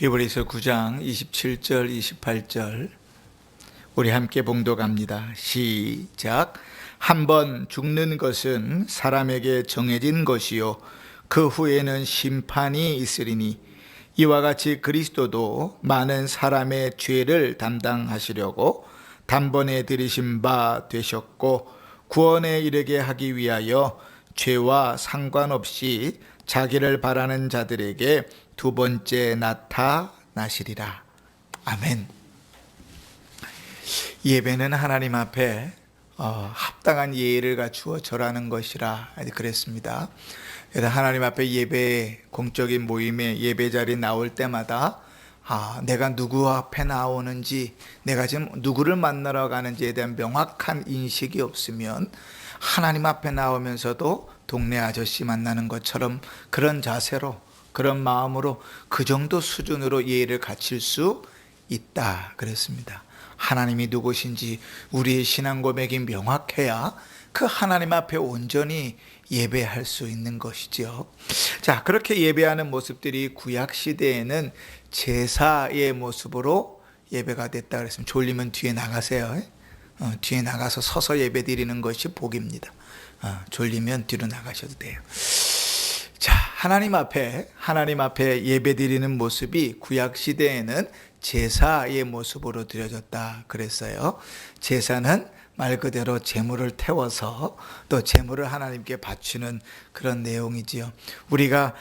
히브리서 9장 27절 28절 우리 함께 봉독합니다. 시작. 한번 죽는 것은 사람에게 정해진 것이요 그 후에는 심판이 있으리니 이와 같이 그리스도도 많은 사람의 죄를 담당하시려고 단번에 들이신 바 되셨고 구원에 이르게 하기 위하여 죄와 상관없이 자기를 바라는 자들에게 두 번째 나타나시리라. 아멘. 예배는 하나님 앞에 합당한 예의를 갖추어 절하는 것이라 그랬습니다. 그래서 하나님 앞에 예배, 공적인 모임에 예배 자리에 나올 때마다 내가 누구 앞에 나오는지, 내가 지금 누구를 만나러 가는지에 대한 명확한 인식이 없으면 하나님 앞에 나오면서도 동네 아저씨 만나는 것처럼 그런 자세로, 그런 마음으로 그 정도 수준으로 예의를 갖출 수 있다 그랬습니다. 하나님이 누구신지 우리의 신앙 고백이 명확해야 그 하나님 앞에 온전히 예배할 수 있는 것이죠. 자, 그렇게 예배하는 모습들이 구약 시대에는 제사의 모습으로 예배가 됐다 그랬습니다. 졸리면 뒤에 나가세요. 뒤에 나가서 서서 예배 드리는 것이 복입니다. 졸리면 뒤로 나가셔도 돼요. 자, 하나님 앞에 예배 드리는 모습이 구약 시대에는 제사의 모습으로 드려졌다 그랬어요. 제사는 말 그대로 제물을 태워서 또 제물을 하나님께 바치는 그런 내용이지요. 우리가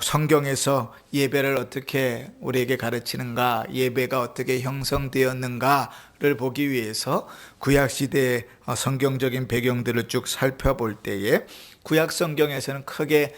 성경에서 예배를 어떻게 우리에게 가르치는가, 예배가 어떻게 형성되었는가를 보기 위해서 구약 시대의 성경적인 배경들을 쭉 살펴볼 때에 구약 성경에서는 크게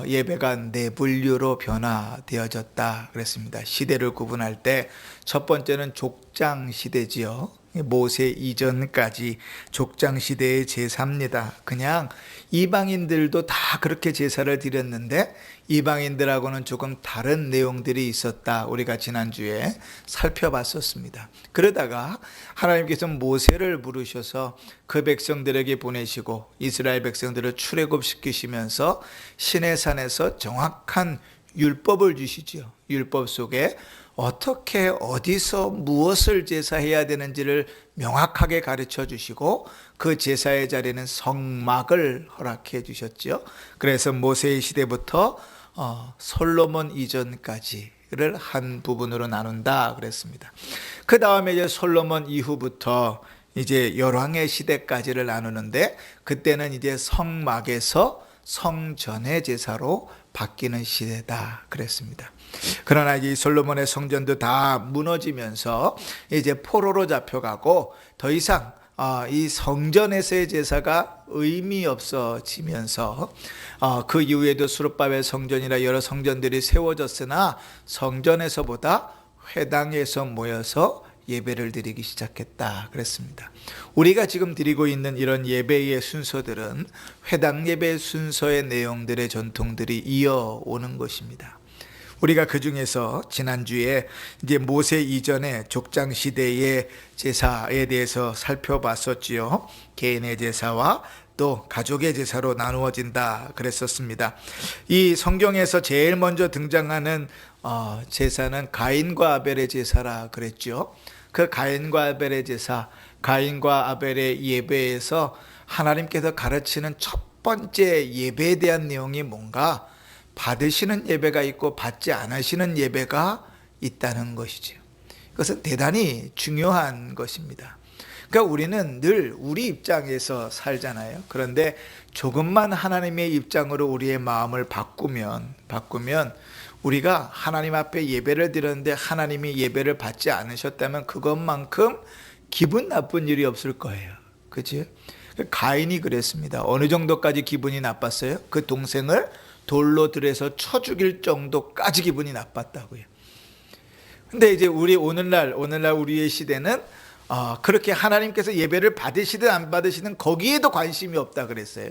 예배가 네 분류로 변화되어졌다 그랬습니다. 시대를 구분할 때 첫 번째는 족장 시대지요. 모세 이전까지 족장 시대의 제사입니다. 그냥 이방인들도 다 그렇게 제사를 드렸는데 이방인들하고는 조금 다른 내용들이 있었다. 우리가 지난주에 살펴봤었습니다. 그러다가 하나님께서 모세를 부르셔서 그 백성들에게 보내시고 이스라엘 백성들을 출애굽시키시면서 시내산에서 정확한 율법을 주시죠. 율법 속에 어떻게 어디서 무엇을 제사해야 되는지를 명확하게 가르쳐 주시고 그 제사의 자리는 성막을 허락해 주셨죠. 그래서 모세의 시대부터 솔로몬 이전까지를 한 부분으로 나눈다 그랬습니다. 그 다음에 이제 솔로몬 이후부터 이제 열왕의 시대까지를 나누는데 그때는 이제 성막에서 성전의 제사로 바뀌는 시대다 그랬습니다. 그러나 이 솔로몬의 성전도 다 무너지면서 이제 포로로 잡혀가고 더 이상 이 성전에서의 제사가 의미 없어지면서 그 이후에도 수르바벨 성전이나 여러 성전들이 세워졌으나 성전에서보다 회당에서 모여서 예배를 드리기 시작했다 그랬습니다. 우리가 지금 드리고 있는 이런 예배의 순서들은 회당 예배 순서의 내용들의 전통들이 이어오는 것입니다. 우리가 그 중에서 지난주에 이제 모세 이전의 족장 시대의 제사에 대해서 살펴봤었지요. 개인의 제사와 또 가족의 제사로 나누어진다 그랬었습니다. 이 성경에서 제일 먼저 등장하는 제사는 가인과 아벨의 제사라 그랬죠. 그 가인과 아벨의 제사, 가인과 아벨의 예배에서 하나님께서 가르치는 첫 번째 예배에 대한 내용이 뭔가, 받으시는 예배가 있고 받지 않으시는 예배가 있다는 것이죠. 이것은 대단히 중요한 것입니다. 그러니까 우리는 늘 우리 입장에서 살잖아요. 그런데 조금만 하나님의 입장으로 우리의 마음을 바꾸면 우리가 하나님 앞에 예배를 드렸는데 하나님이 예배를 받지 않으셨다면 그것만큼 기분 나쁜 일이 없을 거예요. 그치? 가인이 그랬습니다. 어느 정도까지 기분이 나빴어요? 그 동생을 돌로 들여서 쳐 죽일 정도까지 기분이 나빴다고요. 근데 이제 오늘날 우리의 시대는 그렇게 하나님께서 예배를 받으시든 안 받으시든 거기에도 관심이 없다 그랬어요.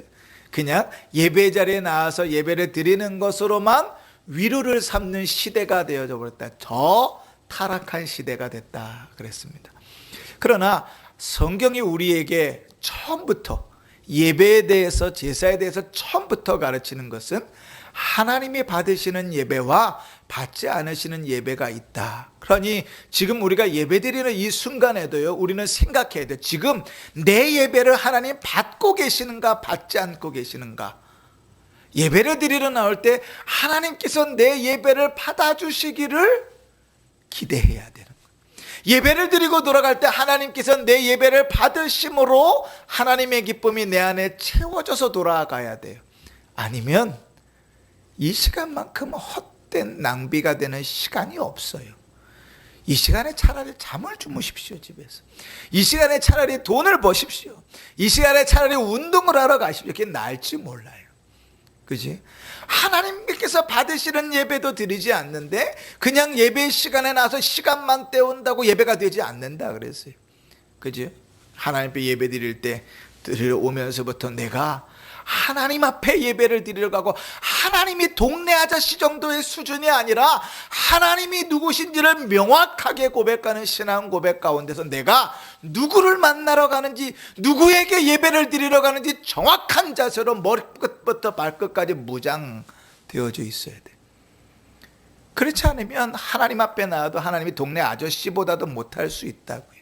그냥 예배 자리에 나와서 예배를 드리는 것으로만 위로를 삼는 시대가 되어져 버렸다. 더 타락한 시대가 됐다 그랬습니다. 그러나 성경이 우리에게 처음부터 예배에 대해서, 제사에 대해서 처음부터 가르치는 것은 하나님이 받으시는 예배와 받지 않으시는 예배가 있다. 그러니 지금 우리가 예배드리는 이 순간에도요, 우리는 생각해야 돼. 지금 내 예배를 하나님 받고 계시는가, 받지 않고 계시는가. 예배를 드리러 나올 때 하나님께서 내 예배를 받아주시기를 기대해야 되는 거예요. 예배를 드리고 돌아갈 때 하나님께서 내 예배를 받으심으로 하나님의 기쁨이 내 안에 채워져서 돌아가야 돼요. 아니면 이 시간만큼 헛된 낭비가 되는 시간이 없어요. 이 시간에 차라리 잠을 주무십시오, 집에서. 이 시간에 차라리 돈을 버십시오. 이 시간에 차라리 운동을 하러 가십시오. 그게 나을지 몰라요. 그지? 하나님께서 받으시는 예배도 드리지 않는데 그냥 예배 시간에 나서 시간만 때운다고 예배가 되지 않는다 그랬어요. 그지? 하나님 앞에 예배 드릴 때 들어오면서부터 내가 하나님 앞에 예배를 드리러 가고, 하나님이 동네 아저씨 정도의 수준이 아니라 하나님이 누구신지를 명확하게 고백하는 신앙 고백 가운데서 내가 누구를 만나러 가는지, 누구에게 예배를 드리러 가는지 정확한 자세로 머리끝부터 발끝까지 무장되어져 있어야 돼. 그렇지 않으면 하나님 앞에 나와도 하나님이 동네 아저씨보다도 못할 수 있다고요.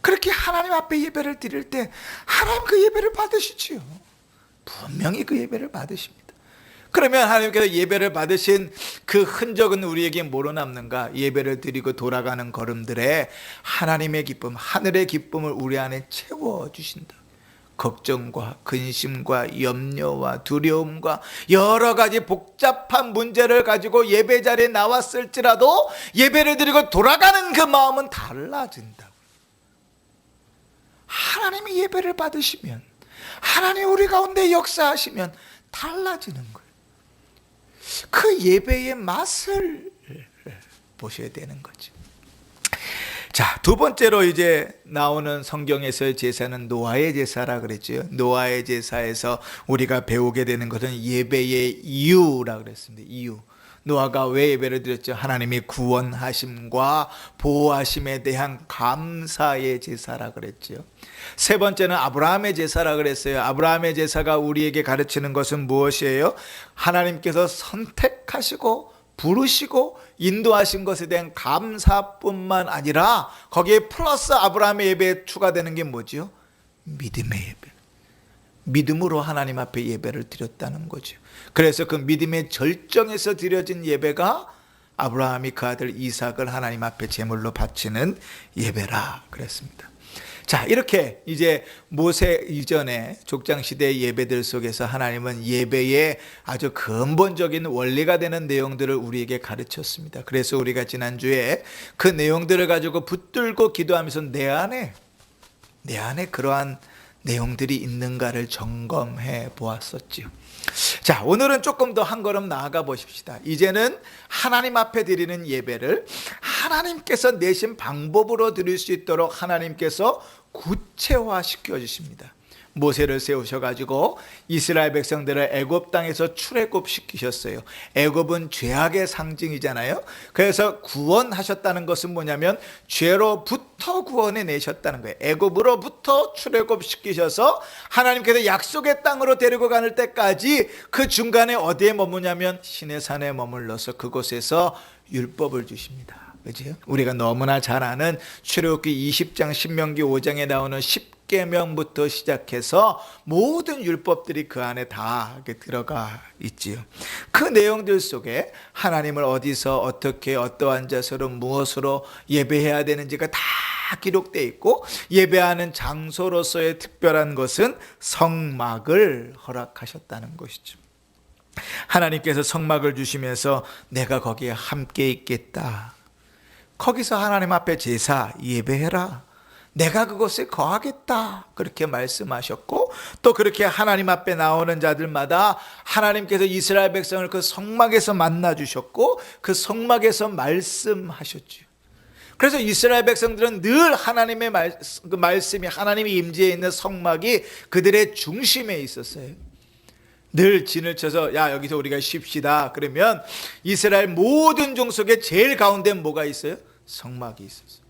그렇게 하나님 앞에 예배를 드릴 때 하나님 그 예배를 받으시지요. 분명히 그 예배를 받으십니다. 그러면 하나님께서 예배를 받으신 그 흔적은 우리에게 뭐로 남는가? 예배를 드리고 돌아가는 걸음들에 하나님의 기쁨, 하늘의 기쁨을 우리 안에 채워주신다. 걱정과 근심과 염려와 두려움과 여러 가지 복잡한 문제를 가지고 예배 자리에 나왔을지라도 예배를 드리고 돌아가는 그 마음은 달라진다. 하나님이 예배를 받으시면, 하나님 우리 가운데 역사하시면 달라지는 거예요. 그 예배의 맛을 보셔야 되는 거죠. 자, 두 번째로 이제 나오는 성경에서의 제사는 노아의 제사라 그랬죠. 노아의 제사에서 우리가 배우게 되는 것은 예배의 이유라 그랬습니다. 이유. 노아가 왜 예배를 드렸죠? 하나님이 구원하심과 보호하심에 대한 감사의 제사라 그랬죠. 세 번째는 아브라함의 제사라 그랬어요. 아브라함의 제사가 우리에게 가르치는 것은 무엇이에요? 하나님께서 선택하시고 부르시고 인도하신 것에 대한 감사뿐만 아니라 거기에 플러스 아브라함의 예배에 추가되는 게 뭐죠? 믿음의 예배. 믿음으로 하나님 앞에 예배를 드렸다는 거죠. 그래서 그 믿음의 절정에서 드려진 예배가 아브라함이 그 아들 이삭을 하나님 앞에 제물로 바치는 예배라 그랬습니다. 자, 이렇게 이제 모세 이전의 족장시대의 예배들 속에서 하나님은 예배의 아주 근본적인 원리가 되는 내용들을 우리에게 가르쳤습니다. 그래서 우리가 지난주에 그 내용들을 가지고 붙들고 기도하면서 내 안에 그러한 내용들이 있는가를 점검해 보았었지요. 자, 오늘은 조금 더 한 걸음 나아가 보십시다. 이제는 하나님 앞에 드리는 예배를 하나님께서 내신 방법으로 드릴 수 있도록 하나님께서 구체화시켜 주십니다. 모세를 세우셔가지고 이스라엘 백성들을 애굽 땅에서 출애굽시키셨어요. 애굽은 죄악의 상징이잖아요. 그래서 구원하셨다는 것은 뭐냐면 죄로부터 구원해 내셨다는 거예요. 애굽으로부터 출애굽시키셔서 하나님께서 약속의 땅으로 데리고 가는 때까지 그 중간에 어디에 머무냐면 시내산에 머물러서 그곳에서 율법을 주십니다. 그죠? 우리가 너무나 잘 아는 출애굽기 20장, 신명기 5장에 나오는 10계명부터 시작해서 모든 율법들이 그 안에 다 들어가 있지요. 그 내용들 속에 하나님을 어디서 어떻게 어떠한 자세로 무엇으로 예배해야 되는지가 다 기록되어 있고, 예배하는 장소로서의 특별한 것은 성막을 허락하셨다는 것이죠. 하나님께서 성막을 주시면서 내가 거기에 함께 있겠다. 거기서 하나님 앞에 제사 예배해라. 내가 그곳에 거하겠다. 그렇게 말씀하셨고, 또 그렇게 하나님 앞에 나오는 자들마다 하나님께서 이스라엘 백성을 그 성막에서 만나 주셨고 그 성막에서 말씀하셨죠. 그래서 이스라엘 백성들은 늘 하나님의 그 말씀이, 하나님이 임재해 있는 성막이 그들의 중심에 있었어요. 늘 진을 쳐서 야, 여기서 우리가 쉽시다 그러면 이스라엘 모든 종 속에 제일 가운데 뭐가 있어요? 성막이 있었어요.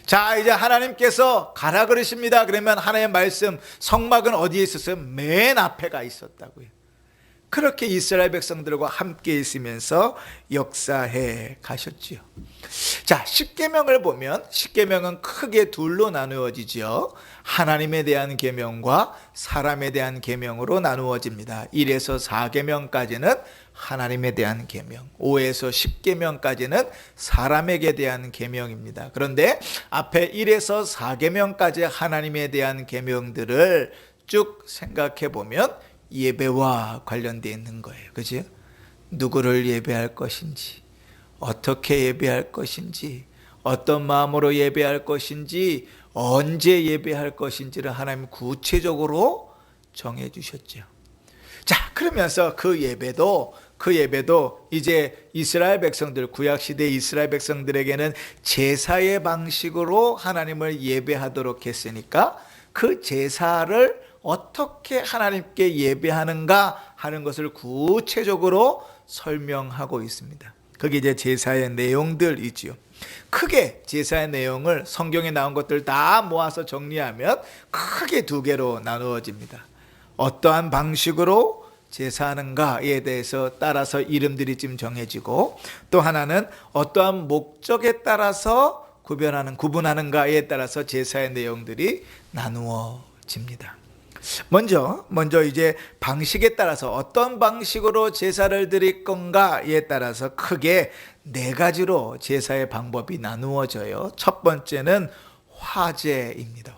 자, 이제 하나님께서 가라 그러십니다. 그러면 하나님의 말씀, 성막은 어디에 있었어요? 맨 앞에가 있었다고요. 그렇게 이스라엘 백성들과 함께 있으면서 역사해 가셨지요. 자, 십계명을 보면 십계명은 크게 둘로 나누어지죠. 하나님에 대한 계명과 사람에 대한 계명으로 나누어집니다. 1에서 4계명까지는 하나님에 대한 계명, 5에서 10계명까지는 사람에게 대한 계명입니다. 그런데 앞에 1에서 4계명까지 하나님에 대한 계명들을 쭉 생각해 보면 예배와 관련되어 있는 거예요. 그죠? 누구를 예배할 것인지, 어떻게 예배할 것인지, 어떤 마음으로 예배할 것인지, 언제 예배할 것인지를 하나님 구체적으로 정해 주셨죠. 자, 그러면서 그 예배도 이제 이스라엘 백성들, 구약시대 이스라엘 백성들에게는 제사의 방식으로 하나님을 예배하도록 했으니까 그 제사를 어떻게 하나님께 예배하는가 하는 것을 구체적으로 설명하고 있습니다. 그게 이제 제사의 내용들이지요. 크게 제사의 내용을 성경에 나온 것들 다 모아서 정리하면 크게 두 개로 나누어집니다. 어떠한 방식으로 제사하는가에 대해서 따라서 이름들이 좀 정해지고, 또 하나는 어떠한 목적에 따라서 구분하는가에 따라서 제사의 내용들이 나누어집니다. 먼저 이제 방식에 따라서 어떤 방식으로 제사를 드릴 건가에 따라서 크게 네 가지로 제사의 방법이 나누어져요. 첫 번째는 화제입니다.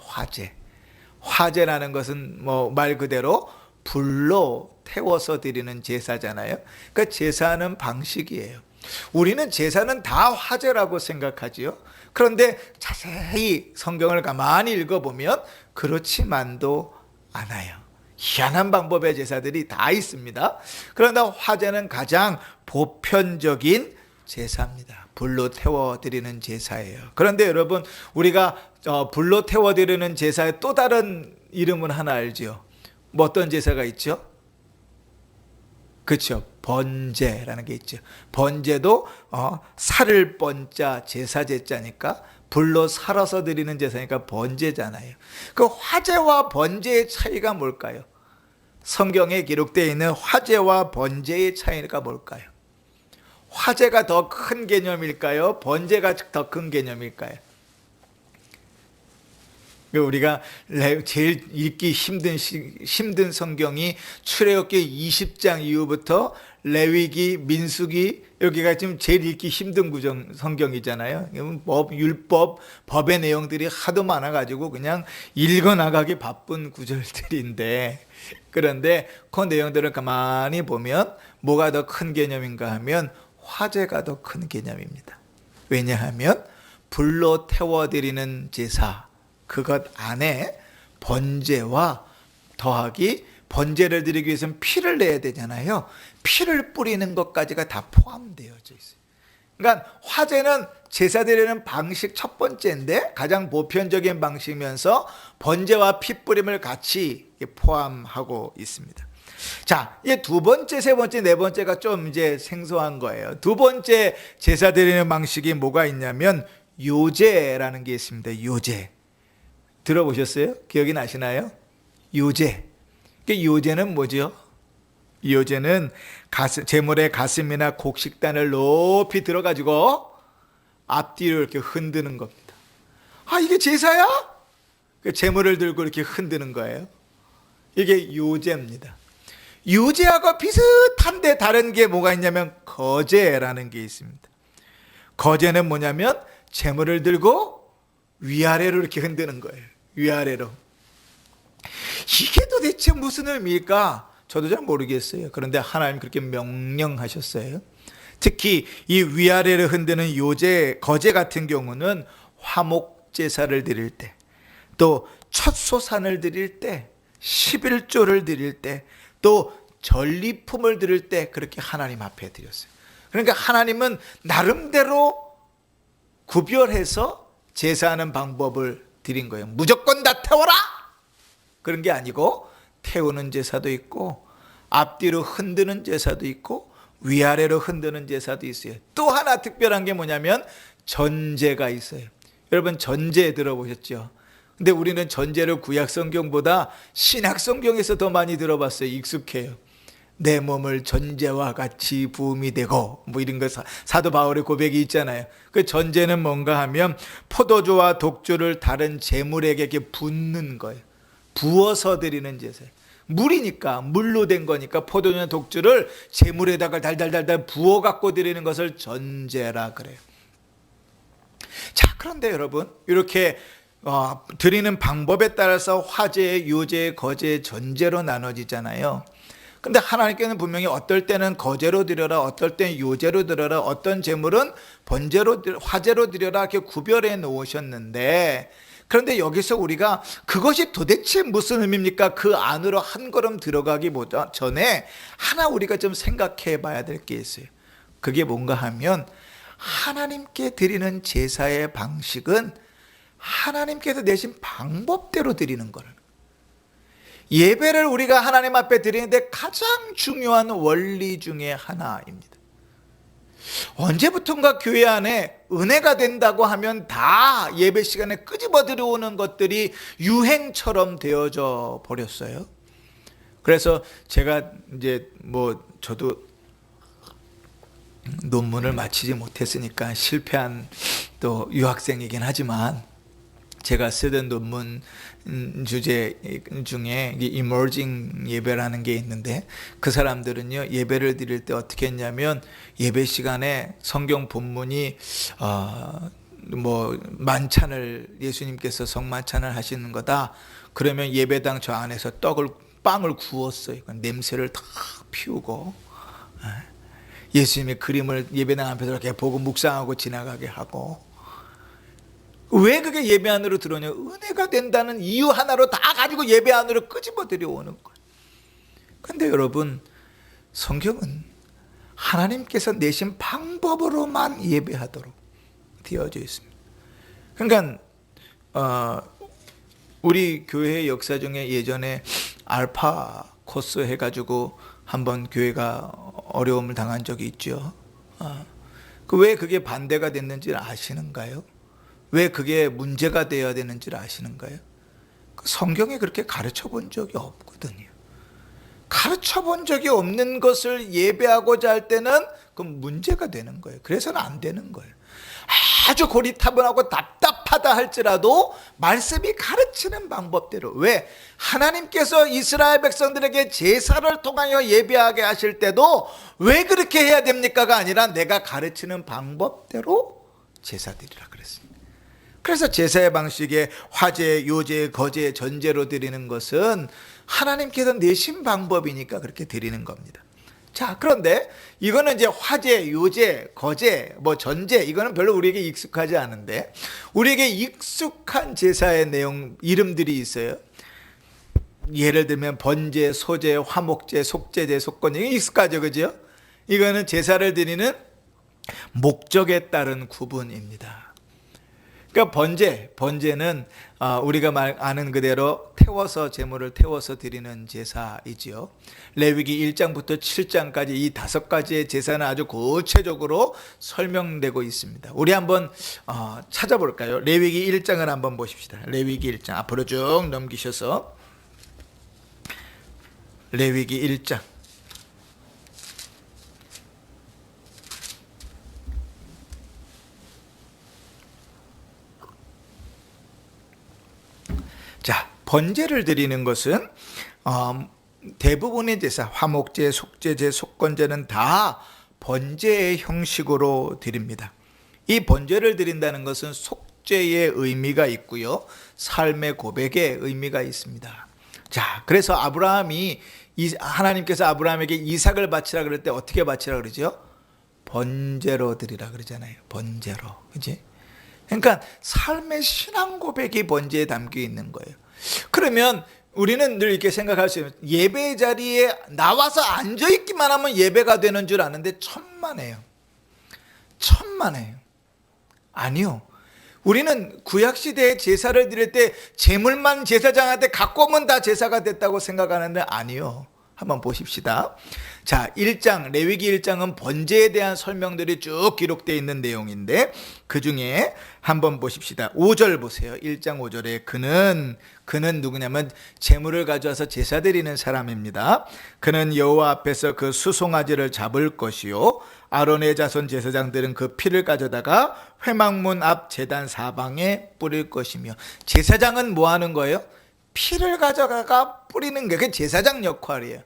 화제라는 것은 말 그대로 불로 태워서 드리는 제사잖아요. 그러니까 제사하는 방식이에요. 우리는 제사는 다 화제라고 생각하지요. 그런데 자세히 성경을 가만히 읽어보면 그렇지만도 않아요. 희한한 방법의 제사들이 다 있습니다. 그러나 화제는 가장 보편적인 제사입니다. 불로 태워드리는 제사예요. 그런데 여러분, 우리가 불로 태워드리는 제사의 또 다른 이름은 하나 알죠? 뭐 어떤 제사가 있죠? 그렇죠. 번제라는 게 있죠. 번제도 살을 번자 제사 제자니까 불로 살아서 드리는 제사니까 번제잖아요. 그 화제와 번제의 차이가 뭘까요? 성경에 기록되어 있는 화제와 번제의 차이가 뭘까요? 화제가 더 큰 개념일까요? 번제가 더 큰 개념일까요? 우리가 제일 읽기 힘든 성경이 출애굽기 20장 이후부터 레위기, 민수기, 여기가 지금 제일 읽기 힘든 성경이잖아요. 율법, 법의 내용들이 하도 많아가지고 그냥 읽어나가기 바쁜 구절들인데, 그런데 그 내용들을 가만히 보면 뭐가 더 큰 개념인가 하면 화제가 더 큰 개념입니다. 왜냐하면 불로 태워드리는 제사, 그것 안에 번제와 더하기, 번제를 드리기 위해서는 피를 내야 되잖아요. 피를 뿌리는 것까지가 다 포함되어져 있어요. 그러니까 화제는 제사 드리는 방식 첫 번째인데 가장 보편적인 방식이면서 번제와 피 뿌림을 같이 포함하고 있습니다. 자, 이제 두 번째, 세 번째, 네 번째가 좀 이제 생소한 거예요. 두 번째 제사 드리는 방식이 뭐가 있냐면 요제라는 게 있습니다. 요제. 들어보셨어요? 기억이 나시나요? 요제. 요제는 뭐죠? 요제는 제물의 가슴이나 곡식단을 높이 들어가지고 앞뒤로 이렇게 흔드는 겁니다. 아, 이게 제사야? 제물을 들고 이렇게 흔드는 거예요. 이게 요제입니다. 요제하고 비슷한데 다른 게 뭐가 있냐면 거제라는 게 있습니다. 거제는 뭐냐면 제물을 들고 위아래로 이렇게 흔드는 거예요. 위아래로. 이게 도대체 무슨 의미일까? 저도 잘 모르겠어요. 그런데 하나님 그렇게 명령하셨어요. 특히 이 위아래를 흔드는 요제, 거제 같은 경우는 화목 제사를 드릴 때, 또 첫 소산을 드릴 때, 11조를 드릴 때, 또 전리품을 드릴 때 그렇게 하나님 앞에 드렸어요. 그러니까 하나님은 나름대로 구별해서 제사하는 방법을 드린 거예요. 무조건 다 태워라! 그런 게 아니고 태우는 제사도 있고 앞뒤로 흔드는 제사도 있고 위아래로 흔드는 제사도 있어요. 또 하나 특별한 게 뭐냐면 전제가 있어요. 여러분 전제 들어보셨죠? 근데 우리는 전제를 구약 성경보다 신약 성경에서 더 많이 들어봤어요. 익숙해요. 내 몸을 전제와 같이 부음이 되고 뭐 이런 거 사도 바울의 고백이 있잖아요. 그 전제는 뭔가 하면 포도주와 독주를 다른 제물에게 붓는 거예요. 부어서 드리는 제사예요. 물이니까, 물로 된 거니까 포도주나 독주를 제물에다가 달달달달 부어 갖고 드리는 것을 전제라 그래요. 자, 그런데 여러분, 이렇게 드리는 방법에 따라서 화제, 요제, 거제, 전제로 나눠지잖아요. 근데 하나님께는 분명히 어떨 때는 거제로 드려라, 어떨 때는 요제로 드려라, 어떤 제물은 번제로, 화제로 드려라 이렇게 구별해 놓으셨는데, 그런데 여기서 우리가 그것이 도대체 무슨 의미입니까? 그 안으로 한 걸음 들어가기보다 전에 하나 우리가 좀 생각해 봐야 될 게 있어요. 그게 뭔가 하면 하나님께 드리는 제사의 방식은 하나님께서 내신 방법대로 드리는 거예요. 예배를 우리가 하나님 앞에 드리는데 가장 중요한 원리 중에 하나입니다. 언제부턴가 교회 안에 은혜가 된다고 하면 다 예배 시간에 끄집어 들어오는 것들이 유행처럼 되어져 버렸어요. 그래서 제가 이제 저도 논문을 마치지 못했으니까 실패한 또 유학생이긴 하지만 제가 쓰던 논문 주제 중에 이머징 예배라는 게 있는데 그 사람들은요 예배를 드릴 때 어떻게 했냐면 예배 시간에 성경 본문이 만찬을 예수님께서 성만찬을 하시는 거다 그러면 예배당 저 안에서 빵을 구웠어요. 냄새를 다 피우고 예수님의 그림을 예배당 앞에서 이렇게 보고 묵상하고 지나가게 하고. 왜 그게 예배 안으로 들어오냐? 은혜가 된다는 이유 하나로 다 가지고 예배 안으로 끄집어 들여오는 거예요. 그런데 여러분, 성경은 하나님께서 내신 방법으로만 예배하도록 되어져 있습니다. 그러니까 우리 교회 역사 중에 예전에 알파 코스 해가지고 한번 교회가 어려움을 당한 적이 있죠. 왜 그게 반대가 됐는지 아시는가요? 왜 그게 문제가 되어야 되는지 아시는가요? 성경에 그렇게 가르쳐 본 적이 없거든요. 가르쳐 본 적이 없는 것을 예배하고자 할 때는 그건 문제가 되는 거예요. 그래서는 안 되는 거예요. 아주 고리타분하고 답답하다 할지라도 말씀이 가르치는 방법대로. 왜? 하나님께서 이스라엘 백성들에게 제사를 통하여 예배하게 하실 때도 왜 그렇게 해야 됩니까가 아니라 내가 가르치는 방법대로 제사 드리라 그랬습니다. 그래서 제사의 방식에 화제, 요제, 거제, 전제로 드리는 것은 하나님께서 내신 방법이니까 그렇게 드리는 겁니다. 자, 그런데 이거는 이제 화제, 요제, 거제, 전제 이거는 별로 우리에게 익숙하지 않은데 우리에게 익숙한 제사의 내용 이름들이 있어요. 예를 들면 번제, 소제, 화목제, 속제제, 속건제 이게 익숙하죠, 그죠? 이거는 제사를 드리는 목적에 따른 구분입니다. 그러니까 번제는 우리가 아는 그대로 제물을 태워서 드리는 제사이지요. 레위기 1장부터 7장까지 이 5가지의 제사는 아주 구체적으로 설명되고 있습니다. 우리 한번 찾아볼까요? 레위기 1장을 한번 보십시다. 레위기 1장 앞으로 쭉 넘기셔서 레위기 1장 자, 번제를 드리는 것은 대부분의 제사, 화목제, 속제제, 속건제는 다 번제의 형식으로 드립니다. 이 번제를 드린다는 것은 속죄의 의미가 있고요, 삶의 고백의 의미가 있습니다. 자, 그래서 하나님께서 아브라함에게 이삭을 바치라 그럴 때 어떻게 바치라 그러죠? 번제로 드리라 그러잖아요. 번제로, 그지? 그러니까 삶의 신앙 고백이 번제에 담겨 있는 거예요. 그러면 우리는 늘 이렇게 생각할 수 있어요. 예배 자리에 나와서 앉아있기만 하면 예배가 되는 줄 아는데 천만에요. 아니요. 우리는 구약시대에 제사를 드릴 때 제물만 제사장한테 갖고 오면 다 제사가 됐다고 생각하는데 아니요. 한번 보십시다. 자, 1장, 레위기 1장은 번제에 대한 설명들이 쭉 기록되어 있는 내용인데 그 중에 한번 보십시다. 5절 보세요. 1장 5절에 그는 누구냐면 제물을 가져와서 제사 드리는 사람입니다. 그는 여호와 앞에서 그 수송아지를 잡을 것이요 아론의 자손 제사장들은 그 피를 가져다가 회막문 앞 제단 사방에 뿌릴 것이며. 제사장은 뭐 하는 거예요? 피를 가져다가 뿌리는 게 그게 제사장 역할이에요.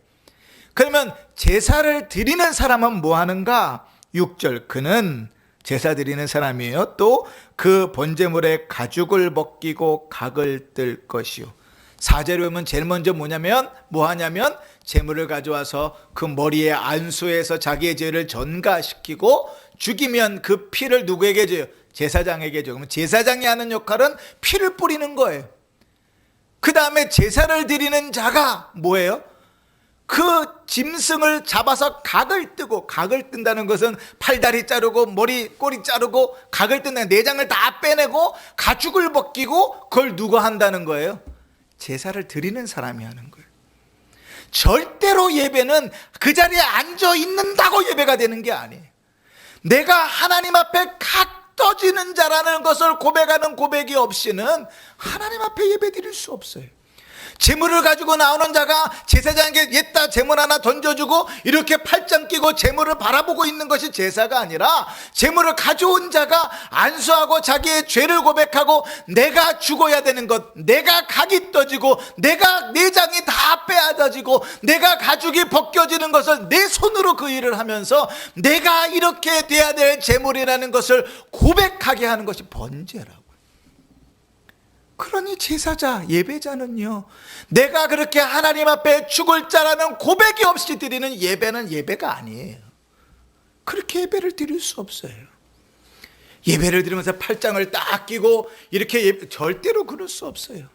그러면 제사를 드리는 사람은 뭐 하는가? 6절 그는 제사 드리는 사람이에요. 또 그 번제물에 가죽을 벗기고 각을 뜰 것이요. 4절에 보면 제일 먼저 뭐 하냐면 제물을 가져와서 그 머리에 안수해서 자기의 죄를 전가시키고 죽이면 그 피를 누구에게 줘요? 제사장에게 줘요. 그러면 제사장이 하는 역할은 피를 뿌리는 거예요. 그 다음에 제사를 드리는 자가 뭐예요? 그 짐승을 잡아서 각을 뜨고, 각을 뜬다는 것은 팔다리 자르고 머리 꼬리 자르고 각을 뜬다는 내장을 다 빼내고 가죽을 벗기고 그걸 누가 한다는 거예요? 제사를 드리는 사람이 하는 거예요. 절대로 예배는 그 자리에 앉아 있는다고 예배가 되는 게 아니에요. 내가 하나님 앞에 각 떠지는 자라는 것을 고백하는 고백이 없이는 하나님 앞에 예배 드릴 수 없어요. 제물을 가지고 나오는 자가 제사장에게 옛다 제물 하나 던져주고 이렇게 팔짱 끼고 제물을 바라보고 있는 것이 제사가 아니라 제물을 가져온 자가 안수하고 자기의 죄를 고백하고 내가 죽어야 되는 것, 내가 각이 떠지고 내가 내장이 다 빼앗아지고 내가 가죽이 벗겨지는 것을 내 손으로 그 일을 하면서 내가 이렇게 돼야 될 제물이라는 것을 고백하게 하는 것이 번제라고. 그러니 제사자, 예배자는요, 내가 그렇게 하나님 앞에 죽을 자라는 고백이 없이 드리는 예배는 예배가 아니에요. 그렇게 예배를 드릴 수 없어요. 예배를 드리면서 팔짱을 딱 끼고 이렇게 절대로 그럴 수 없어요.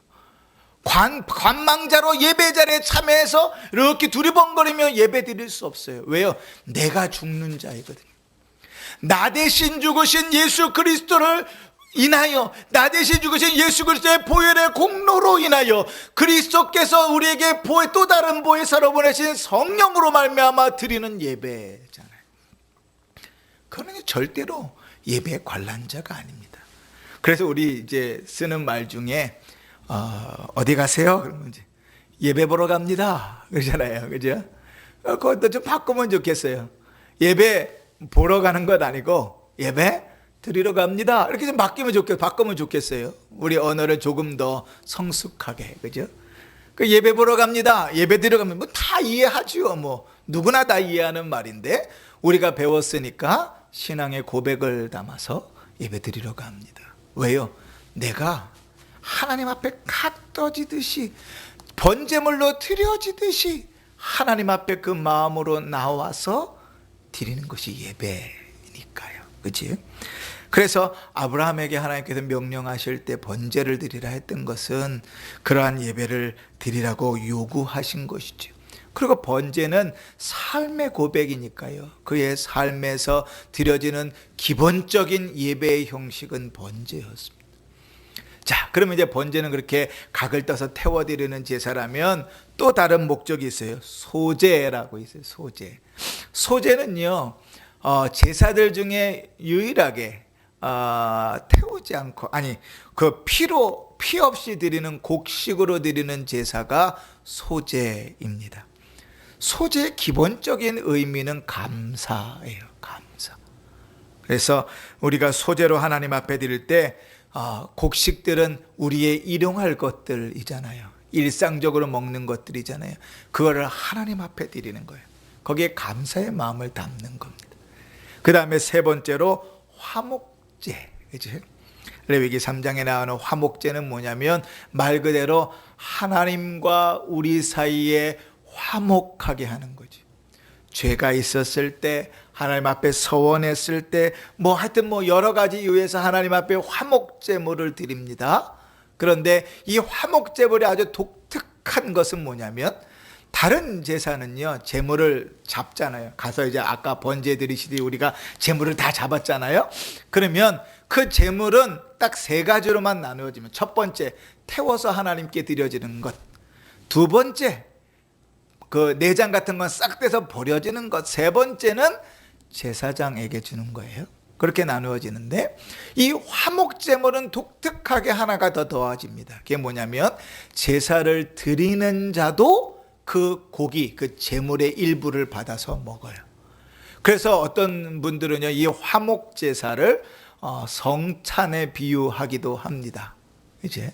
관망자로 예배 자리에 참여해서 이렇게 두리번거리며 예배 드릴 수 없어요. 왜요? 내가 죽는 자이거든요. 나 대신 죽으신 예수 그리스도를 인하여, 나 대신 죽으신 예수 그리스도의 보혈의 공로로 인하여 그리스도께서 우리에게 또 다른 보혜사로 보내신 성령으로 말미암아 드리는 예배잖아요. 그러니 절대로 예배의 관람자가 아닙니다. 그래서 우리 이제 쓰는 말 중에 어디 가세요? 그러면 이제 예배 보러 갑니다 그러잖아요. 그죠? 그것도 좀 바꾸면 좋겠어요. 예배 보러 가는 것 아니고 예배 드리러 갑니다. 이렇게 좀 바꾸면 좋겠어요. 우리 언어를 조금 더 성숙하게, 그죠? 그 예배 보러 갑니다. 예배 드리러 가면 뭐 다 이해하죠. 뭐 누구나 다 이해하는 말인데 우리가 배웠으니까 신앙의 고백을 담아서 예배 드리러 갑니다. 왜요? 내가 하나님 앞에 각 떠지듯이 번제물로 드려지듯이 하나님 앞에 그 마음으로 나와서 드리는 것이 예배니까요. 그치? 그래서 아브라함에게 하나님께서 명령하실 때 번제를 드리라 했던 것은 그러한 예배를 드리라고 요구하신 것이죠. 그리고 번제는 삶의 고백이니까요. 그의 삶에서 드려지는 기본적인 예배의 형식은 번제였습니다. 자, 그러면 이제 번제는 그렇게 각을 떠서 태워드리는 제사라면 또 다른 목적이 있어요. 소제라고 있어요. 소제는요, 제사들 중에 유일하게 태우지 않고, 피 없이 드리는 곡식으로 드리는 제사가 소제입니다. 소제의 기본적인 의미는 감사예요. 감사. 그래서 우리가 소제로 하나님 앞에 드릴 때 곡식들은 우리의 일용할 것들이잖아요. 일상적으로 먹는 것들이잖아요. 그거를 하나님 앞에 드리는 거예요. 거기에 감사의 마음을 담는 겁니다. 그 다음에 세 번째로 화목제, 그죠? 레위기 3장에 나오는 화목제는 뭐냐면 말 그대로 하나님과 우리 사이에 화목하게 하는 거죠. 죄가 있었을 때, 하나님 앞에 서원했을 때, 하여튼 여러 가지 이유에서 하나님 앞에 화목제물을 드립니다. 그런데 이 화목제물이 아주 독특한 것은 뭐냐면 다른 제사는요, 제물을 잡잖아요. 가서 이제 아까 번제 드리시듯이 우리가 제물을 다 잡았잖아요. 그러면 그 제물은 딱 세 가지로만 나누어지면, 첫 번째 태워서 하나님께 드려지는 것, 두 번째 그 내장 같은 건 싹 떼서 버려지는 것. 세 번째는 제사장에게 주는 거예요. 그렇게 나누어지는데 이 화목제물은 독특하게 하나가 더 더해집니다. 그게 뭐냐면 제사를 드리는 자도 그 고기, 그 제물의 일부를 받아서 먹어요. 그래서 어떤 분들은요, 이 화목제사를 성찬에 비유하기도 합니다. 이제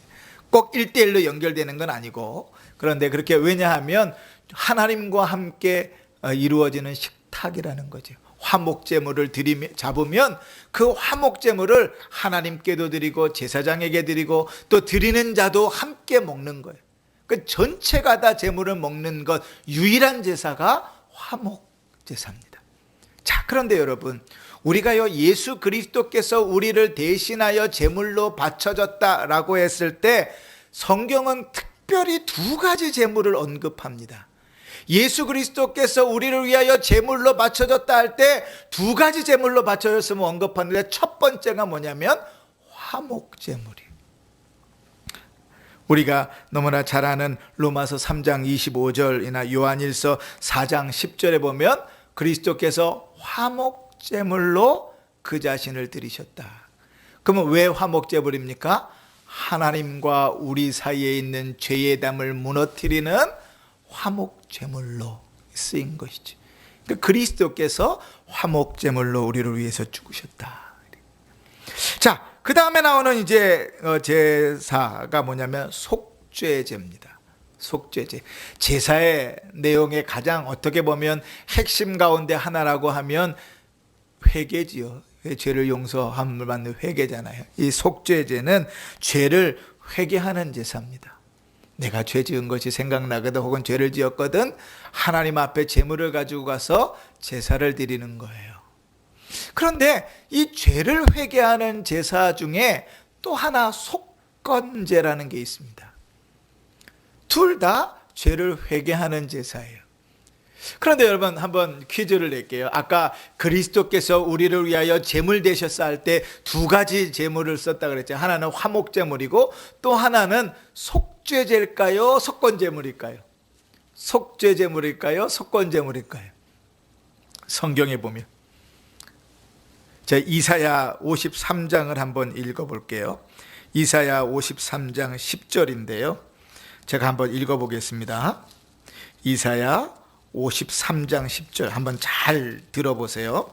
꼭 1대1로 연결되는 건 아니고, 그런데 그렇게, 왜냐하면 하나님과 함께 이루어지는 식탁이라는 거죠. 화목제물을 잡으면 그 화목제물을 하나님께도 드리고 제사장에게 드리고 또 드리는 자도 함께 먹는 거예요. 그 전체가 다 제물을 먹는 것, 유일한 제사가 화목제사입니다. 자, 그런데 여러분, 우리가요, 예수 그리스도께서 우리를 대신하여 제물로 바쳐졌다라고 했을 때 성경은 특별히 두 가지 제물을 언급합니다. 예수 그리스도께서 우리를 위하여 제물로 바쳐졌다 할 때 두 가지 제물로 바쳐졌음을 언급하는데, 첫 번째가 뭐냐면 화목제물이에요. 우리가 너무나 잘 아는 로마서 3장 25절이나 요한일서 4장 10절에 보면 그리스도께서 화목제물로 그 자신을 드리셨다. 그러면 왜 화목제물입니까? 하나님과 우리 사이에 있는 죄의 담을 무너뜨리는 화목제물로 쓰인 것이지. 그러니까 그리스도께서 화목제물로 우리를 위해서 죽으셨다. 자, 그 다음에 나오는 이제 제사가 뭐냐면 속죄제입니다. 속죄제. 제사의 내용의 가장 어떻게 보면 핵심 가운데 하나라고 하면 회개지요. 죄를 용서함을 받는 회개잖아요. 이 속죄제는 죄를 회개하는 제사입니다. 내가 죄 지은 것이 생각나거든, 혹은 죄를 지었거든, 하나님 앞에 제물을 가지고 가서 제사를 드리는 거예요. 그런데 이 죄를 회개하는 제사 중에 또 하나 속건제라는 게 있습니다. 둘 다 죄를 회개하는 제사예요. 그런데 여러분, 한번 퀴즈를 낼게요. 아까 그리스도께서 우리를 위하여 제물 되셨어 할 때 두 가지 제물을 썼다 그랬죠. 하나는 화목제물이고 또 하나는 속죄제일까요, 속건제물일까요? 속죄제물일까요, 속건제물일까요? 성경에 보면, 자, 이사야 53장을 한번 읽어볼게요. 이사야 53장 10절인데요. 제가 한번 읽어보겠습니다. 이사야 53장 10절 한번 잘 들어보세요.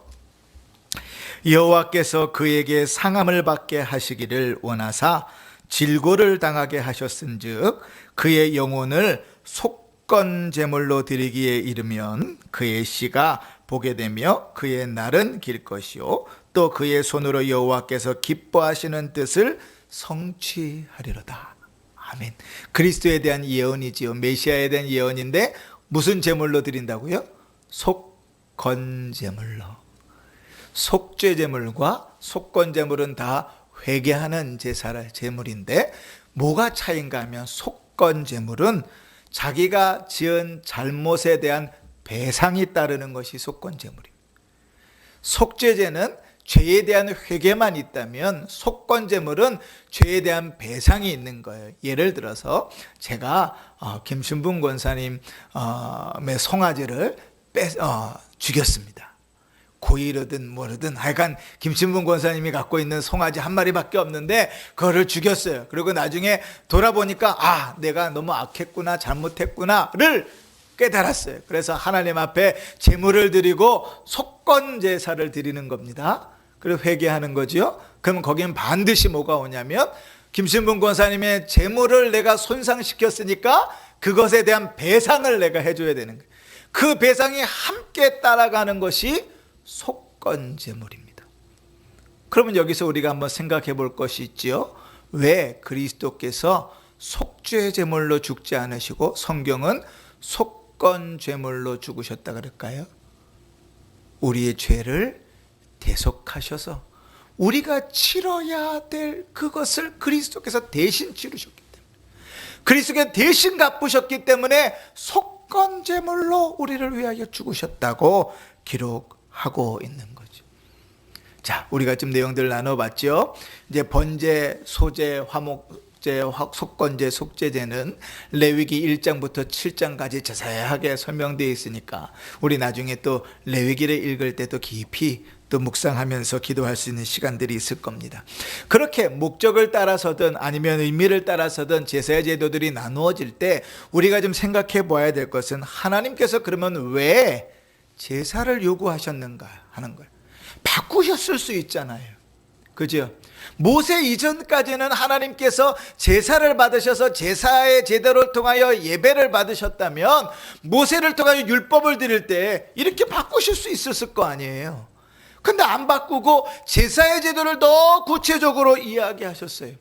여호와께서 그에게 상함을 받게 하시기를 원하사 질고를 당하게 하셨은즉 그의 영혼을 속건제물로 드리기에 이르면 그의 씨가 보게 되며 그의 날은 길 것이요 또 그의 손으로 여호와께서 기뻐하시는 뜻을 성취하리로다. 아멘. 그리스도에 대한 예언이지요. 메시아에 대한 예언인데 무슨 제물로 드린다고요? 속건제물로. 속죄제물과 속건제물은 다 회개하는 제물인데 뭐가 차이인가 하면, 속건제물은 자기가 지은 잘못에 대한 배상이 따르는 것이 속건제물입니다. 속죄제는 죄에 대한 회개만 있다면 속건제물은 죄에 대한 배상이 있는 거예요. 예를 들어서 제가 김순분 권사님의 송아지를 죽였습니다. 고의로든 뭐로든 하여간 김순분 권사님이 갖고 있는 송아지 한 마리밖에 없는데 그거를 죽였어요. 그리고 나중에 돌아보니까 내가 너무 악했구나, 잘못했구나를 깨달았어요. 그래서 하나님 앞에 제물을 드리고 속건제사를 드리는 겁니다. 그리고 회개하는 거죠. 그럼 거기는 반드시 뭐가 오냐면, 김신분 권사님의 제물을 내가 손상시켰으니까 그것에 대한 배상을 내가 해줘야 되는 거예요. 그 배상이 함께 따라가는 것이 속건제물입니다. 그러면 여기서 우리가 한번 생각해 볼 것이 있지요. 왜 그리스도께서 속죄제물로 죽지 않으시고 성경은 속건제물로 죽으셨다 그럴까요? 우리의 죄를 대속하셔서 우리가 치러야 될 그것을 그리스도께서 대신 치르셨기 때문에, 그리스도께서 대신 갚으셨기 때문에 속건제물로 우리를 위하여 죽으셨다고 기록하고 있는 거죠. 자, 우리가 좀 내용들 나눠봤죠. 이제 번제, 소제, 화목 속죄, 속건제, 속죄제는 레위기 1장부터 7장까지 자세하게 설명되어 있으니까 우리 나중에 또 레위기를 읽을 때도 깊이 또 묵상하면서 기도할 수 있는 시간들이 있을 겁니다. 그렇게 목적을 따라서든 아니면 의미를 따라서든 제사의 제도들이 나누어질 때 우리가 좀 생각해 봐야 될 것은 하나님께서 그러면 왜 제사를 요구하셨는가 하는 거예요. 바꾸셨을 수 있잖아요. 그죠? 모세 이전까지는 하나님께서 제사를 받으셔서 제사의 제도를 통하여 예배를 받으셨다면 모세를 통하여 율법을 드릴 때 이렇게 바꾸실 수 있었을 거 아니에요. 근데 안 바꾸고 제사의 제도를 더 구체적으로 이야기하셨어요.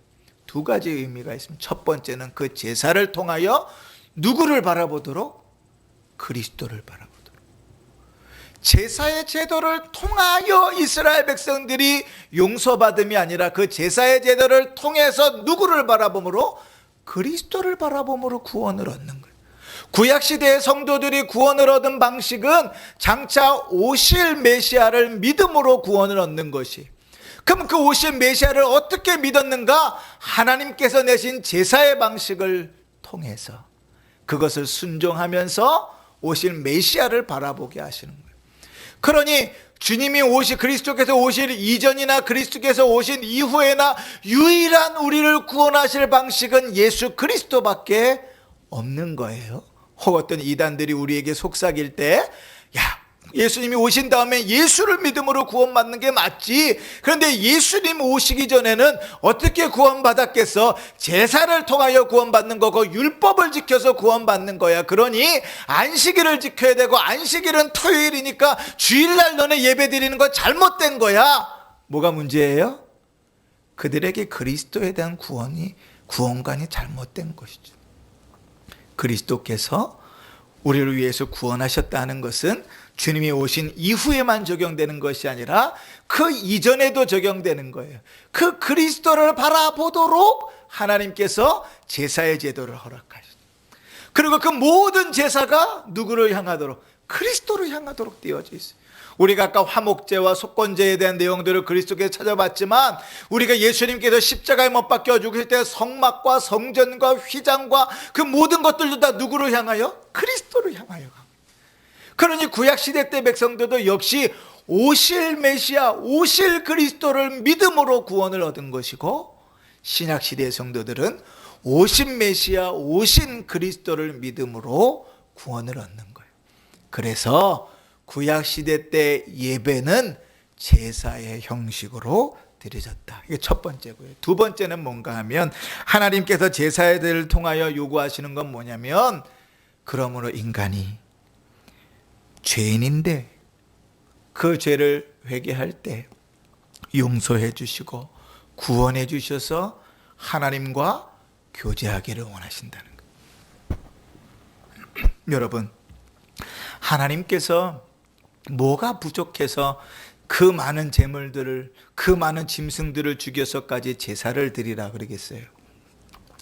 두 가지 의미가 있습니다. 첫 번째는 그 제사를 통하여 누구를 바라보도록? 그리스도를 바라보도록. 제사의 제도를 통하여 이스라엘 백성들이 용서받음이 아니라 그 제사의 제도를 통해서 누구를 바라봄으로? 그리스도를 바라봄으로 구원을 얻는 거예요. 구약시대의 성도들이 구원을 얻은 방식은 장차 오실 메시아를 믿음으로 구원을 얻는 것이. 그럼 그 오실 메시아를 어떻게 믿었는가? 하나님께서 내신 제사의 방식을 통해서 그것을 순종하면서 오실 메시아를 바라보게 하시는 거예요. 그러니 주님이 그리스도께서 오실 이전이나 그리스도께서 오신 이후에나 유일한 우리를 구원하실 방식은 예수 그리스도밖에 없는 거예요. 혹 어떤 이단들이 우리에게 속삭일 때, 야, 예수님이 오신 다음에 예수를 믿음으로 구원받는 게 맞지. 그런데 예수님 오시기 전에는 어떻게 구원받았겠어? 제사를 통하여 구원받는 거고 율법을 지켜서 구원받는 거야. 그러니 안식일을 지켜야 되고 안식일은 토요일이니까 주일날 너네 예배 드리는 거 잘못된 거야. 뭐가 문제예요? 그들에게 그리스도에 대한 구원관이 잘못된 것이죠. 그리스도께서 우리를 위해서 구원하셨다는 것은 주님이 오신 이후에만 적용되는 것이 아니라 그 이전에도 적용되는 거예요. 그 그리스도를 바라보도록 하나님께서 제사의 제도를 허락하셨어요. 그리고 그 모든 제사가 누구를 향하도록? 그리스도를 향하도록 되어져 있어요. 우리가 아까 화목제와 속건제에 대한 내용들을 그리스도께서 찾아봤지만 우리가 예수님께서 십자가에 못 박혀 죽으실 때 성막과 성전과 휘장과 그 모든 것들도 다 누구를 향하여? 그리스도를 향하여. 그러니 구약시대 때 백성들도 역시 오실 메시아, 오실 그리스도를 믿음으로 구원을 얻은 것이고 신약시대의 성도들은 오신 메시아, 오신 그리스도를 믿음으로 구원을 얻는 거예요. 그래서 구약시대 때 예배는 제사의 형식으로 드려졌다. 이게 첫 번째고요. 두 번째는 뭔가 하면 하나님께서 제사를 통하여 요구하시는 건 뭐냐면 그러므로 인간이 죄인인데 그 죄를 회개할 때 용서해 주시고 구원해 주셔서 하나님과 교제하기를 원하신다는 거예요. 여러분, 하나님께서 뭐가 부족해서 그 많은 제물들을, 그 많은 짐승들을 죽여서까지 제사를 드리라 그러겠어요?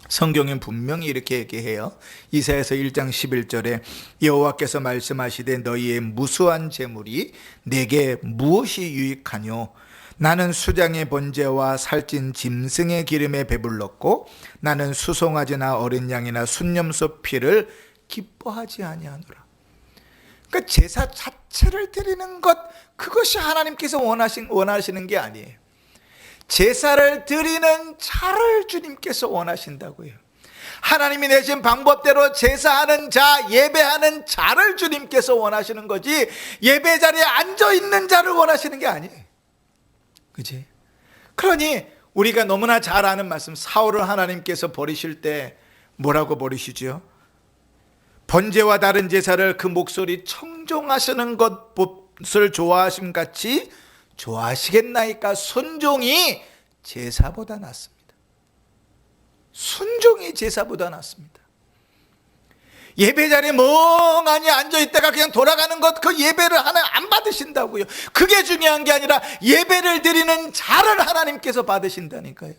성경은 분명히 이렇게 얘기해요. 이사야서 1장 11절에 여호와께서 말씀하시되 너희의 무수한 제물이 내게 무엇이 유익하뇨? 나는 수장의 번제와 살찐 짐승의 기름에 배불렀고 나는 수송아지나 어린 양이나 순념소 피를 기뻐하지 아니하노라. 그러니까 제사 자체를 드리는 것, 그것이 하나님께서 원하시는 게 아니에요. 제사를 드리는 자를 주님께서 원하신다고요. 하나님이 내신 방법대로 제사하는 자, 예배하는 자를 주님께서 원하시는 거지 예배 자리에 앉아있는 자를 원하시는 게 아니에요. 그치? 그러니 우리가 너무나 잘 아는 말씀, 사울을 하나님께서 버리실 때 뭐라고 버리시죠? 번제와 다른 제사를 그 목소리 청종하시는 것을 좋아하심 같이 좋아하시겠나이까? 순종이 제사보다 낫습니다. 순종이 제사보다 낫습니다. 예배 자리에 멍하니 앉아있다가 그냥 돌아가는 것, 그 예배를 하나 안 받으신다고요. 그게 중요한 게 아니라 예배를 드리는 자를 하나님께서 받으신다니까요.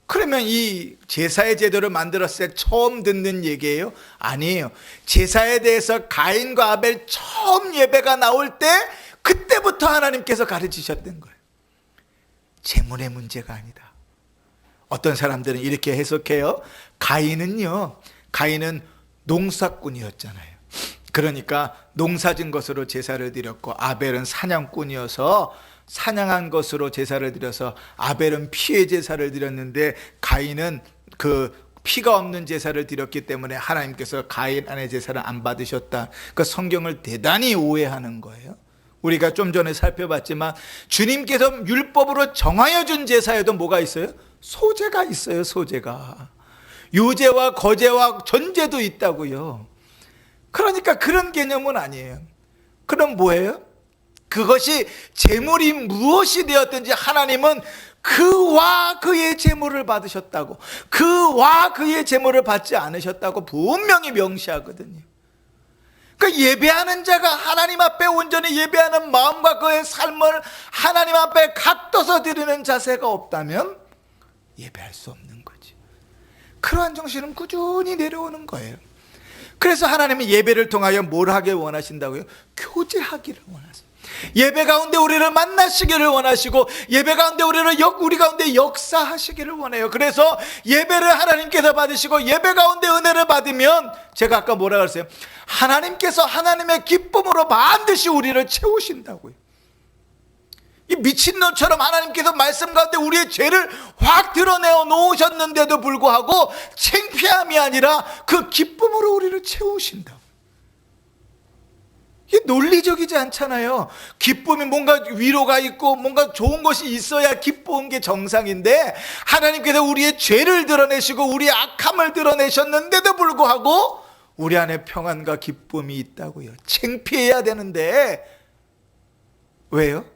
그러면 이 제사의 제도를 만들었을 때 처음 듣는 얘기예요? 아니에요. 제사에 대해서 가인과 아벨 처음 예배가 나올 때 그때부터 하나님께서 가르치셨던 거예요. 제물의 문제가 아니다. 어떤 사람들은 이렇게 해석해요. 가인은 농사꾼이었잖아요. 그러니까 농사진 것으로 제사를 드렸고, 아벨은 사냥꾼이어서 사냥한 것으로 제사를 드려서 아벨은 피의 제사를 드렸는데 가인은 그 피가 없는 제사를 드렸기 때문에 하나님께서 가인 안의 제사를 안 받으셨다. 그 성경을 대단히 오해하는 거예요. 우리가 좀 전에 살펴봤지만 주님께서 율법으로 정하여 준 제사에도 뭐가 있어요? 소제가 있어요. 소제가. 유제와 거제와 전제도 있다고요. 그러니까 그런 개념은 아니에요. 그럼 뭐예요? 그것이 제물이 무엇이 되었든지 하나님은 그와 그의 제물을 받으셨다고, 그와 그의 제물을 받지 않으셨다고 분명히 명시하거든요. 그 예배하는 자가 하나님 앞에 온전히 예배하는 마음과 그의 삶을 하나님 앞에 각도서 드리는 자세가 없다면 예배할 수 없는 거지. 그러한 정신은 꾸준히 내려오는 거예요. 그래서 하나님은 예배를 통하여 뭘 하길 원하신다고요? 교제하기를 원하세요. 예배 가운데 우리를 만나시기를 원하시고, 예배 가운데 우리 가운데 역사하시기를 원해요. 그래서 예배를 하나님께서 받으시고 예배 가운데 은혜를 받으면, 제가 아까 뭐라 그랬어요? 하나님께서 하나님의 기쁨으로 반드시 우리를 채우신다고요. 이 미친놈처럼 하나님께서 말씀 가운데 우리의 죄를 확 드러내어 놓으셨는데도 불구하고 창피함이 아니라 그 기쁨으로 우리를 채우신다. 이게 논리적이지 않잖아요. 기쁨이 뭔가 위로가 있고 뭔가 좋은 것이 있어야 기쁜 게 정상인데, 하나님께서 우리의 죄를 드러내시고 우리의 악함을 드러내셨는데도 불구하고 우리 안에 평안과 기쁨이 있다고요. 창피해야 되는데 왜요?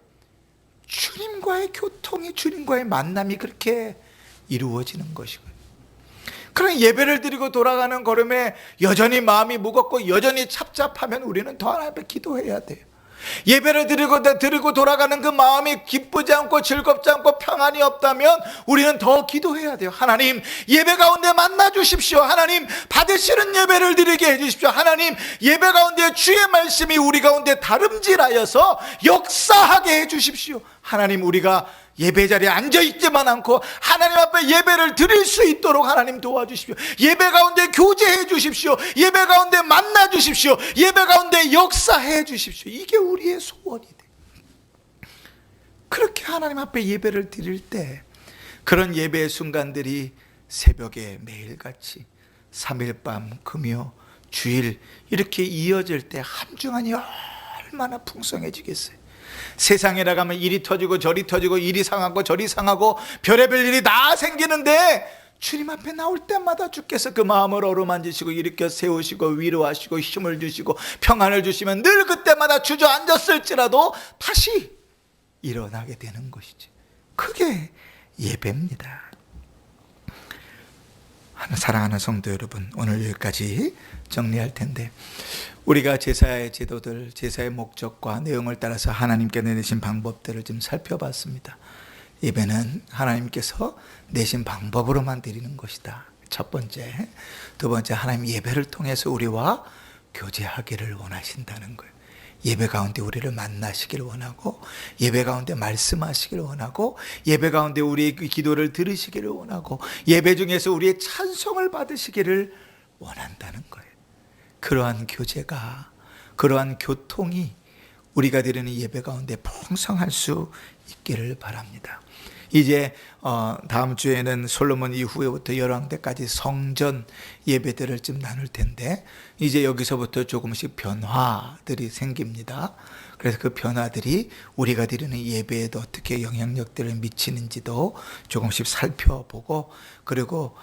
주님과의 교통이, 주님과의 만남이 그렇게 이루어지는 것이고요. 그런 예배를 드리고 돌아가는 걸음에 여전히 마음이 무겁고 여전히 착잡하면 우리는 더 하나님 앞에 기도해야 돼요. 예배를 드리고 돌아가는 그 마음이 기쁘지 않고 즐겁지 않고 평안이 없다면 우리는 더 기도해야 돼요. 하나님, 예배 가운데 만나 주십시오. 하나님, 받으시는 예배를 드리게 해주십시오. 하나님, 예배 가운데 주의 말씀이 우리 가운데 다름질하여서 역사하게 해주십시오. 하나님, 우리가 예배 자리에 앉아있지만 않고 하나님 앞에 예배를 드릴 수 있도록 하나님 도와주십시오. 예배 가운데 교제해 주십시오. 예배 가운데 만나 주십시오. 예배 가운데 역사해 주십시오. 이게 우리의 소원이 돼요. 그렇게 하나님 앞에 예배를 드릴 때 그런 예배의 순간들이 새벽에 매일같이 3일 밤 금요 주일 이렇게 이어질 때 함중하니 얼마나 풍성해지겠어요. 세상에 나가면 이리 터지고 저리 터지고, 이리 상하고 저리 상하고 별의별 일이 다 생기는데 주님 앞에 나올 때마다 주께서 그 마음을 어루만지시고 일으켜 세우시고 위로하시고 힘을 주시고 평안을 주시면 늘 그때마다 주저앉았을지라도 다시 일어나게 되는 것이지. 그게 예배입니다. 사랑하는 성도 여러분, 오늘 여기까지 정리할 텐데, 우리가 제사의 제도들, 제사의 목적과 내용을 따라서 하나님께 내신 방법들을 좀 살펴봤습니다. 예배는 하나님께서 내신 방법으로만 드리는 것이다. 첫 번째. 두 번째, 하나님 예배를 통해서 우리와 교제하기를 원하신다는 거예요. 예배 가운데 우리를 만나시기를 원하고, 예배 가운데 말씀하시기를 원하고, 예배 가운데 우리의 기도를 들으시기를 원하고, 예배 중에서 우리의 찬송을 받으시기를 원한다는 거예요. 그러한 교제가, 그러한 교통이 우리가 드리는 예배 가운데 풍성할 수 있기를 바랍니다. 이제 다음 주에는 솔로몬 이후에부터 열왕때까지 성전 예배들을 좀 나눌 텐데, 이제 여기서부터 조금씩 변화들이 생깁니다. 그래서 그 변화들이 우리가 드리는 예배에도 어떻게 영향력들을 미치는지도 조금씩 살펴보고, 그리고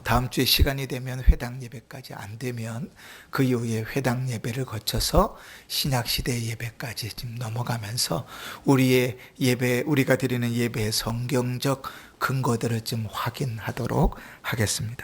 다음 주에 시간이 되면 회당 예배까지, 안 되면 그 이후에 회당 예배를 거쳐서 신약시대 예배까지 좀 넘어가면서 우리의 예배, 우리가 드리는 예배의 성경적 근거들을 좀 확인하도록 하겠습니다.